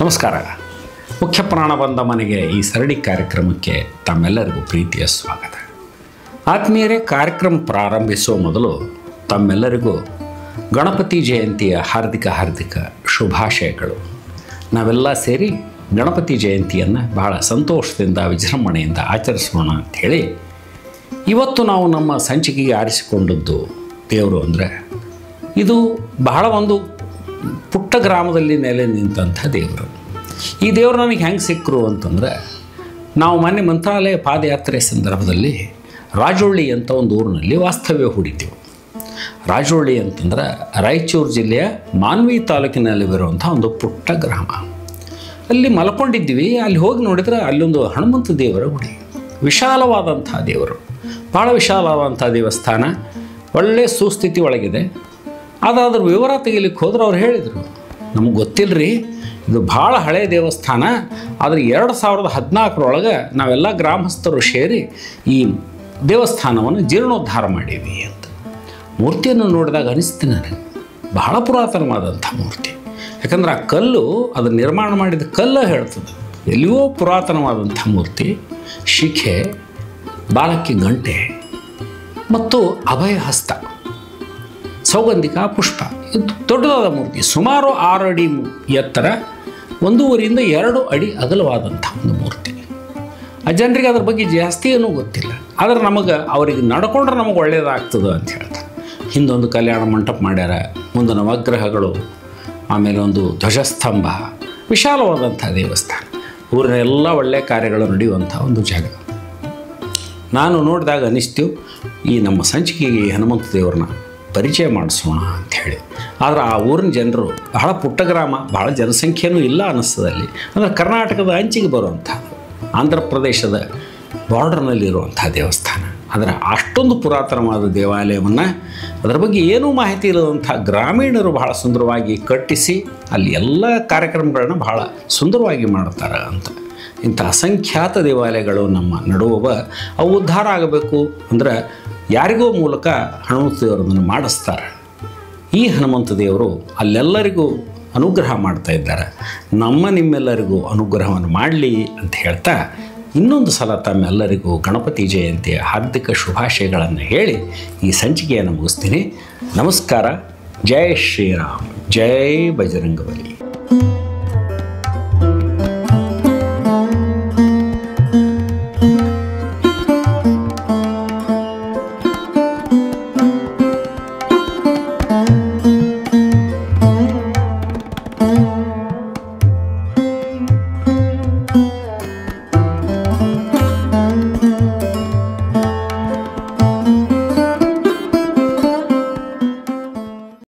ನಮಸ್ಕಾರ. ಮುಖ್ಯ ಪ್ರಾಣಬಂಧ ಮನೆಗೆ ಈ ಸರಣಿ ಕಾರ್ಯಕ್ರಮಕ್ಕೆ ತಮ್ಮೆಲ್ಲರಿಗೂ ಪ್ರೀತಿಯ ಸ್ವಾಗತ. ಆತ್ಮೀಯರೇ, ಕಾರ್ಯಕ್ರಮ ಪ್ರಾರಂಭಿಸುವ ಮೊದಲು ತಮ್ಮೆಲ್ಲರಿಗೂ ಗಣಪತಿ ಜಯಂತಿಯ ಹಾರ್ದಿಕ ಶುಭಾಶಯಗಳು. ನಾವೆಲ್ಲ ಸೇರಿ ಗಣಪತಿ ಜಯಂತಿಯನ್ನು ಬಹಳ ಸಂತೋಷದಿಂದ ವಿಜೃಂಭಣೆಯಿಂದ ಆಚರಿಸೋಣ ಅಂಥೇಳಿ ಇವತ್ತು ನಾವು ನಮ್ಮ ಸಂಚಿಕೆಗೆ ಆರಿಸಿಕೊಂಡದ್ದು ದೇವರು ಅಂದರೆ ಇದು ಬಹಳ ಒಂದು ಪುಟ್ಟ ಗ್ರಾಮದಲ್ಲಿ ನೆಲೆ ನಿಂತಹ ದೇವರು. ಈ ದೇವರು ನನಗೆ ಹೆಂಗೆ ಸಿಕ್ಕರು ಅಂತಂದರೆ, ನಾವು ಮೊನ್ನೆ ಮಂತ್ರಾಲಯ ಪಾದಯಾತ್ರೆ ಸಂದರ್ಭದಲ್ಲಿ ರಾಜೊಳ್ಳಿ ಅಂತ ಒಂದು ಊರಿನಲ್ಲಿ ವಾಸ್ತವ್ಯ ಹೂಡಿದ್ದೆವು. ರಾಜೊಳ್ಳಿ ಅಂತಂದ್ರೆ ರಾಯಚೂರು ಜಿಲ್ಲೆಯ ಮಾನ್ವಿ ತಾಲೂಕಿನಲ್ಲಿ ಬರುವಂಥ ಒಂದು ಪುಟ್ಟ ಗ್ರಾಮ. ಅಲ್ಲಿ ಮಲ್ಕೊಂಡಿದ್ವಿ. ಅಲ್ಲಿ ಹೋಗಿ ನೋಡಿದ್ರೆ ಅಲ್ಲೊಂದು ಹನುಮಂತ ದೇವರ ಗುಡಿ, ವಿಶಾಲವಾದಂಥ ದೇವರು, ಭಾಳ ವಿಶಾಲವಾದಂಥ ದೇವಸ್ಥಾನ, ಒಳ್ಳೆಯ ಸುಸ್ಥಿತಿ ಒಳಗಿದೆ. ಅದಾದ್ರ ವಿವರ ತೆಗಿಲಿಕ್ಕೆ ಹೋದ್ರೆ ಅವ್ರು ಹೇಳಿದರು, ನಮಗೆ ಗೊತ್ತಿಲ್ಲರಿ, ಇದು ಭಾಳ ಹಳೆಯ ದೇವಸ್ಥಾನ, ಆದರೆ 2014 ನಾವೆಲ್ಲ ಗ್ರಾಮಸ್ಥರು ಸೇರಿ ಈ ದೇವಸ್ಥಾನವನ್ನು ಜೀರ್ಣೋದ್ಧಾರ ಮಾಡೀವಿ ಅಂತ. ಮೂರ್ತಿಯನ್ನು ನೋಡಿದಾಗ ಅನಿಸ್ತು ನನಗೆ ಬಹಳ ಪುರಾತನವಾದಂಥ ಮೂರ್ತಿ. ಯಾಕಂದ್ರೆ ಆ ಕಲ್ಲು, ಅದನ್ನು ನಿರ್ಮಾಣ ಮಾಡಿದ ಕಲ್ಲು ಹೇಳ್ತದೆ, ಎಲ್ಲಿಯೋ ಪುರಾತನವಾದಂಥ ಮೂರ್ತಿ. ಶಿಖೆ, ಬಾಲಕ್ಕೆ ಗಂಟೆ ಮತ್ತು ಅಭಯ ಹಸ್ತ, ಸೌಗಂಧಿಕ ಪುಷ್ಪ. ಇದು ದೊಡ್ಡದಾದ ಮೂರ್ತಿ, ಸುಮಾರು 6 ಅಡಿ ಎತ್ತರ, 1.5 ರಿಂದ 2 ಅಡಿ ಅಗಲವಾದಂಥ ಒಂದು ಮೂರ್ತಿ. ಆ ಜನರಿಗೆ ಅದ್ರ ಬಗ್ಗೆ ಜಾಸ್ತಿ ಏನೂ ಗೊತ್ತಿಲ್ಲ, ಆದರೆ ಅವರಿಗೆ ನಡ್ಕೊಂಡ್ರೆ ನಮಗೆ ಒಳ್ಳೆಯದಾಗ್ತದೆ ಅಂತ ಹೇಳ್ತಾರೆ. ಹಿಂದೊಂದು ಕಲ್ಯಾಣ ಮಂಟಪ ಮಾಡ್ಯಾರ, ಮುಂದೆ ನವಗ್ರಹಗಳು, ಆಮೇಲೆ ಒಂದು ಧ್ವಜಸ್ತಂಭ, ವಿಶಾಲವಾದಂಥ ದೇವಸ್ಥಾನ. ಊರಿನ ಎಲ್ಲ ಒಳ್ಳೆಯ ಕಾರ್ಯಗಳು ನಡೆಯುವಂಥ ಒಂದು ಜಾಗ. ನಾನು ನೋಡಿದಾಗ ಅನ್ನಿಸ್ತು, ಈ ನಮ್ಮ ಸಂಚಿಕೆಗೆ ಹನುಮಂತ ದೇವ್ರನ್ನ ಪರಿಚಯ ಮಾಡಿಸೋಣ ಅಂಥೇಳಿ. ಆದರೆ ಆ ಊರಿನ ಜನರು ಬಹಳ ಪುಟ್ಟ ಗ್ರಾಮ, ಬಹಳ ಜನಸಂಖ್ಯೆನೂ ಇಲ್ಲ ಅನ್ನಿಸ್ತದಲ್ಲಿ. ಅಂದರೆ ಕರ್ನಾಟಕದ ಅಂಚಿಗೆ ಬರುವಂಥದ್ದು, ಆಂಧ್ರ ಪ್ರದೇಶದ ಬಾರ್ಡರ್ನಲ್ಲಿರುವಂಥ ದೇವಸ್ಥಾನ. ಆದರೆ ಅಷ್ಟೊಂದು ಪುರಾತನವಾದ ದೇವಾಲಯವನ್ನು ಅದರ ಬಗ್ಗೆ ಏನೂ ಮಾಹಿತಿ ಇಲ್ಲದಂಥ ಗ್ರಾಮೀಣರು ಬಹಳ ಸುಂದರವಾಗಿ ಕಟ್ಟಿಸಿ ಅಲ್ಲಿ ಎಲ್ಲ ಕಾರ್ಯಕ್ರಮಗಳನ್ನ ಬಹಳ ಸುಂದರವಾಗಿ ಮಾಡ್ತಾರೆ ಅಂತ. ಇಂಥ ಅಸಂಖ್ಯಾತ ದೇವಾಲಯಗಳು ನಮ್ಮ ನಡುವ ಅವು ಉದ್ಧಾರ ಆಗಬೇಕು ಅಂದರೆ ಯಾರಿಗೋ ಮೂಲಕ ಹನುಮಂತ ದೇವರನ್ನು ಮಾಡಿಸ್ತಾರೆ. ಈ ಹನುಮಂತ ದೇವರು ಅಲ್ಲೆಲ್ಲರಿಗೂ ಅನುಗ್ರಹ ಮಾಡ್ತಾ ಇದ್ದಾರೆ. ನಿಮ್ಮೆಲ್ಲರಿಗೂ ಅನುಗ್ರಹವನ್ನು ಮಾಡಲಿ ಅಂತ ಹೇಳ್ತಾ ಇನ್ನೊಂದು ಸಲ ತಮ್ಮೆಲ್ಲರಿಗೂ ಗಣಪತಿ ಜಯಂತಿಯ ಹಾರ್ದಿಕ ಶುಭಾಶಯಗಳನ್ನು ಹೇಳಿ ಈ ಸಂಚಿಕೆಯನ್ನು ಮುಗಿಸ್ತೀನಿ. ನಮಸ್ಕಾರ. ಜೈ ಶ್ರೀರಾಮ್, ಜೈ ಬಜರಂಗಬಲಿ.